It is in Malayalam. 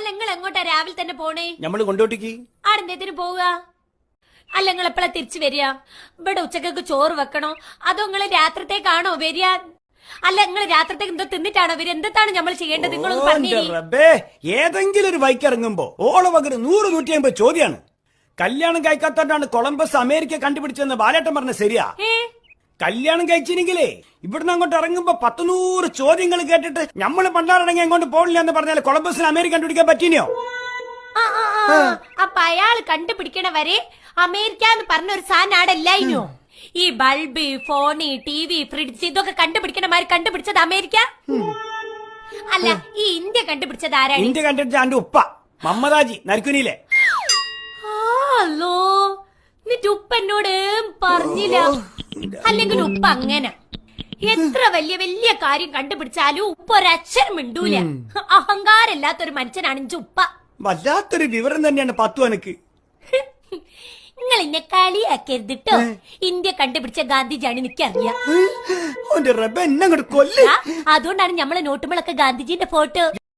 അല്ല നിങ്ങൾ എങ്ങോട്ടാ രാവിലെ തന്നെ പോണേ? നമ്മള് കൊണ്ടോട്ടിക്ക്. ആടെന്തേത്തിന് പോവുക? അല്ല നിങ്ങൾ എപ്പോഴാ തിരിച്ചു വരിക? ഇവിടെ ഉച്ചക്കൊക്കെ ചോറ് വെക്കണോ അതോ നിങ്ങള് രാത്രിത്തേക്കാണോ വരിക? അല്ല നിങ്ങൾ രാത്രിത്തേക്ക് എന്തോ തിന്നിട്ടാണോ വരിക? എന്താണ് നമ്മൾ ചെയ്യേണ്ടത്? നിങ്ങളൊന്ന് പറഞ്ഞു. റബ്ബേ, ഏതെങ്കിലും ഒരു ബൈക്ക് ഇറങ്ങുമ്പോ ഓളെ പകരം 100-150 ചോദ്യാണ്. കല്യാണം കഴിക്കാത്തോണ്ടാണ് കൊളംബസ് അമേരിക്ക കണ്ടുപിടിച്ചെന്ന് ബാലേട്ടൻ പറഞ്ഞ ശരിയാ? കല്യാണം കഴിച്ചിനെങ്കിലേ ഇവിടുന്ന് അങ്ങോട്ട് ഇറങ്ങുമ്പോ 100 ചോദ്യങ്ങൾ കേട്ടിട്ട് നമ്മള് പണ്ടാറടങ്ങി അങ്ങോട്ട് പോകില്ല എന്ന് പറഞ്ഞാൽ കൊളംബസിന് അമേരിക്ക കണ്ടുപിടിക്കാൻ പറ്റിയോ? അപ്പൊ അയാൾ കണ്ടുപിടിക്കണ വരെ അമേരിക്ക എന്ന് പറഞ്ഞ ഒരു സാധനം ആടല്ലായിനോ? ഈ ബൾബ്, ഫോണ്, TV, ഫ്രിഡ്ജ് ഇതൊക്കെ കണ്ടുപിടിക്കണമാര് കണ്ടുപിടിച്ചത് അമേരിക്ക അല്ല. ഈ ഇന്ത്യ കണ്ടുപിടിച്ചത് ആരാണ്? ഇന്ത്യ കണ്ടുപിടിച്ച എന്റെ ഉപ്പ മമ്മദാജി നരക്കുനിയിലെ. അല്ലോ, എന്നിട്ട് ഉപ്പ എന്നോട് പറഞ്ഞില്ല. അല്ലെങ്കിൽ ഉപ്പ അങ്ങനെ എത്ര വലിയ വലിയ കാര്യം കണ്ടുപിടിച്ചാലും ഉപ്പ ഒരക്ഷരം മിണ്ടൂല. അഹങ്കാരമില്ലാത്തൊരു മനുഷ്യനാണ് ഇഞ്ച ഉപ്പ. വല്ലാത്തൊരു വിവരം തന്നെയാണ് പത്തു എനിക്ക്. നിങ്ങൾ എന്നെ കളിയാക്കരുതിട്ടോ. ഇന്ത്യ കണ്ടുപിടിച്ച ഗാന്ധിജിയാണ് എനിക്കറിയാം. റബ്ബേ, എന്നെ അങ്ങോട്ട് കൊല്ല. അതുകൊണ്ടാണ് നമ്മളെ നോട്ടുമ്പളൊക്കെ ഗാന്ധിജിന്റെ ഫോട്ടോ.